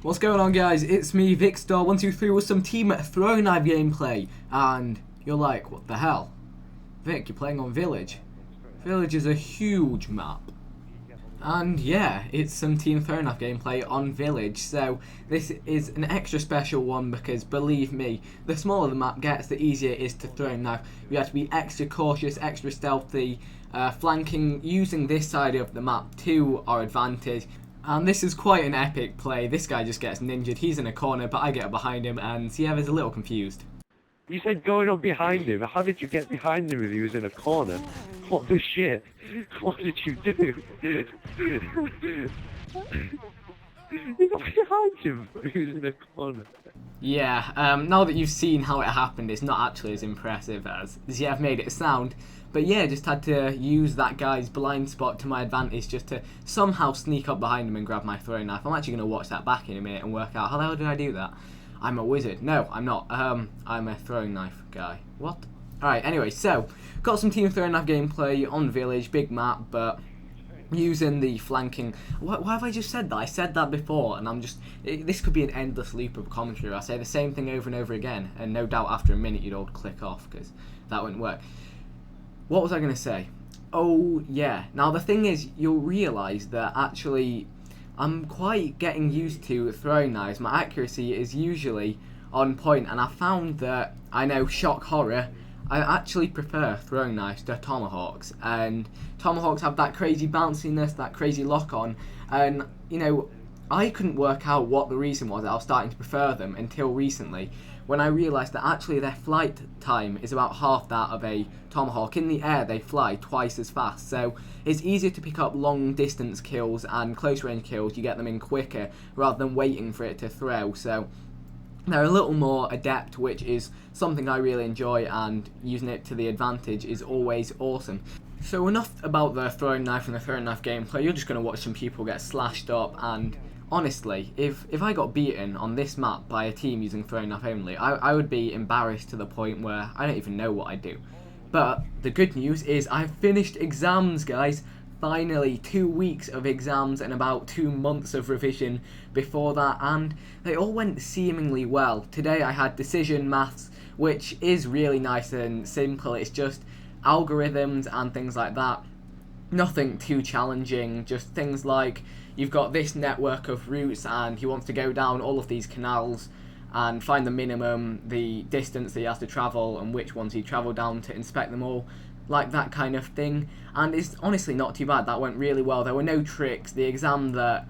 What's going on, guys? It's me, Vicstar123, with some Team Throwing Knife gameplay. And you're like, what the hell? Vic, you're playing on Village. Village is a huge map. And yeah, it's some Team Throwing Knife gameplay on Village. So this is an extra special one because, believe me, the smaller the map gets, the easier it is to throw knife. We have to be extra cautious, extra stealthy, flanking, using this side of the map to our advantage. And this is quite an epic play. This guy just gets ninjaed. He's in a corner, but I get behind him, and Sierra's a little confused. You said going on behind him. How did you get behind him if he was in a corner? What the shit? What did you do? You got behind him if he was in a corner. Yeah, now that you've seen how it happened, it's not actually as impressive as Ziev made it sound. But yeah, just had to use that guy's blind spot to my advantage just to somehow sneak up behind him and grab my throwing knife. I'm actually going to watch that back in a minute and work out how the hell did I do that. I'm a wizard. No, I'm not. I'm a throwing knife guy. What? Alright, anyway, so got some Team Throwing Knife gameplay on Village, big map, but using the flanking. Why have I just said that? I said that before, and this could be an endless loop of commentary. I say the same thing over and over again, and no doubt after a minute you'd all click off because that wouldn't work. What was I going to say? Oh yeah, now the thing is, you'll realise that actually I'm quite getting used to throwing knives. My accuracy is usually on point, and I found that, I know, shock horror, I actually prefer throwing knives to tomahawks, and tomahawks have that crazy bounciness, that crazy lock on, and you know, I couldn't work out what the reason was that I was starting to prefer them until recently, when I realised that actually their flight time is about half that of a tomahawk. In the air they fly twice as fast, so it's easier to pick up long distance kills and close range kills. You get them in quicker rather than waiting for it to throw, so they're a little more adept, which is something I really enjoy, and using it to the advantage is always awesome. So enough about the throwing knife and the throwing knife gameplay. You're just going to watch some people get slashed up, and honestly, if I got beaten on this map by a team using throwing knife only, I would be embarrassed to the point where I don't even know what I'd do. But the good news is I've finished exams, guys. Finally, 2 weeks of exams and about 2 months of revision before that, and they all went seemingly well. Today I had decision maths, which is really nice and simple. It's just algorithms and things like that. Nothing too challenging, just things like you've got this network of routes and he wants to go down all of these canals and find the minimum, the distance that he has to travel and which ones he travelled down to inspect them all, like that kind of thing. And it's honestly not too bad. That went really well. There were no tricks. The exam that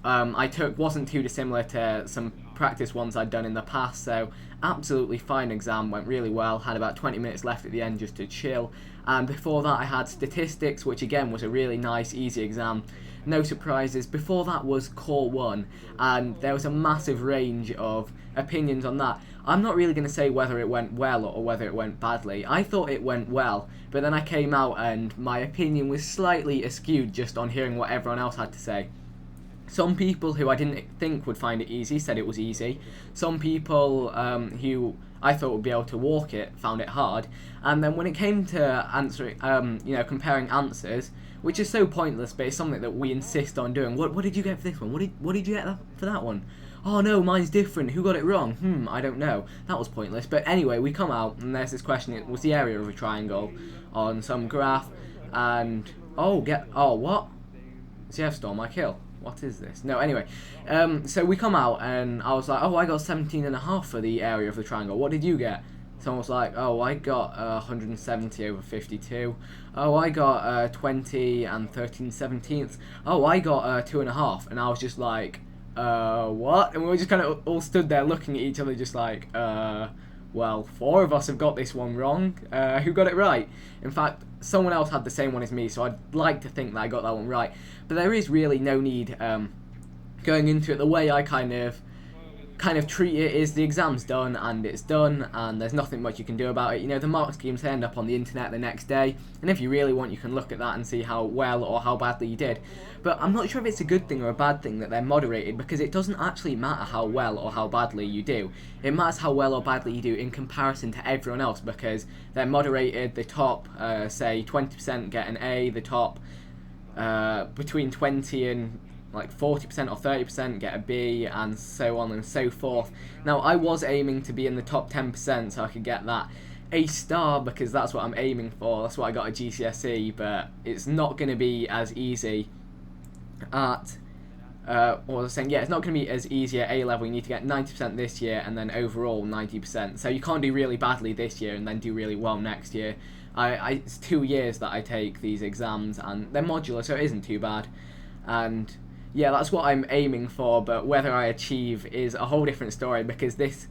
I took wasn't too dissimilar to some practice ones I'd done in the past, so absolutely fine exam, went really well. Had about 20 minutes left at the end just to chill, and before that I had statistics, which again was a really nice, easy exam. No surprises. Before that was Core 1, and there was a massive range of opinions on that. I'm not really going to say whether it went well or whether it went badly. I thought it went well, but then I came out and my opinion was slightly askewed just on hearing what everyone else had to say. Some people who I didn't think would find it easy said it was easy. Some people who I thought would be able to walk it found it hard. And then when it came to answering, comparing answers, which is so pointless, but it's something that we insist on doing. What did you get for this one? What did you get for that one? Oh no, mine's different. Who got it wrong? I don't know. That was pointless. But anyway, we come out and there's this question. It was the area of a triangle on some graph, and what? Ziev stole my kill. What is this? No, anyway, so we come out and I was like, oh, I got 17.5 for the area of the triangle. What did you get? Someone was like, oh, I got 170 over 52. Oh, I got 20 and 13/17. Oh, I got 2.5. And I was just like, what? And we were just kind of all stood there looking at each other just like, well, 4 of us have got this one wrong. Who got it right? In fact, someone else had the same one as me, so I'd like to think that I got that one right. But there is really no need going into it. The way I kind of treat it is the exam's done and it's done, and there's nothing much you can do about it. You know, the mark schemes end up on the internet the next day, and if you really want, you can look at that and see how well or how badly you did. But I'm not sure if it's a good thing or a bad thing that they're moderated, because it doesn't actually matter how well or how badly you do. It matters how well or badly you do in comparison to everyone else, because they're moderated. The top, say 20% get an A, the top between 20 and like 40% or 30%, get a B, and so on and so forth. Now, I was aiming to be in the top 10% so I could get that A star, because that's what I'm aiming for. That's what I got at GCSE, but it's not going to be as easy at what was I saying? Yeah, it's not going to be as easy at A level. You need to get 90% this year and then overall 90%. So you can't do really badly this year and then do really well next year. It's 2 years that I take these exams, and they're modular, so it isn't too bad. And yeah, that's what I'm aiming for, but whether I achieve is a whole different story, because this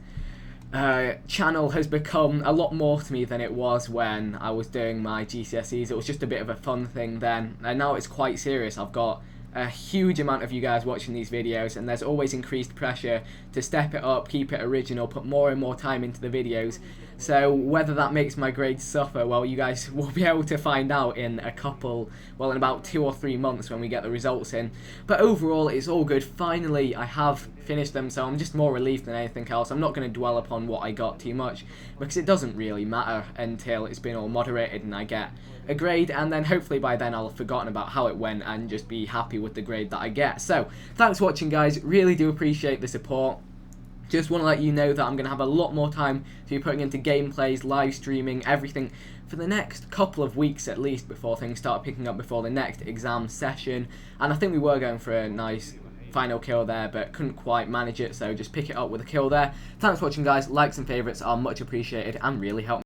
channel has become a lot more to me than it was when I was doing my GCSEs. It was just a bit of a fun thing then, and now it's quite serious. I've got a huge amount of you guys watching these videos, and there's always increased pressure to step it up, keep it original, put more and more time into the videos. So whether that makes my grades suffer, well, you guys will be able to find out in in about 2 or 3 months when we get the results in. But overall, it's all good. Finally, I have finished them, so I'm just more relieved than anything else. I'm not going to dwell upon what I got too much, because it doesn't really matter until it's been all moderated and I get a grade, and then hopefully by then I'll have forgotten about how it went and just be happy with the grade that I get. So thanks for watching, guys. Really do appreciate the support. Just want to let you know that I'm going to have a lot more time to be putting into gameplays, live streaming, everything for the next couple of weeks at least, before things start picking up before the next exam session. And I think we were going for a nice final kill there, but couldn't quite manage it, so just pick it up with a kill there. Thanks for watching, guys. Likes and favourites are much appreciated and really help me.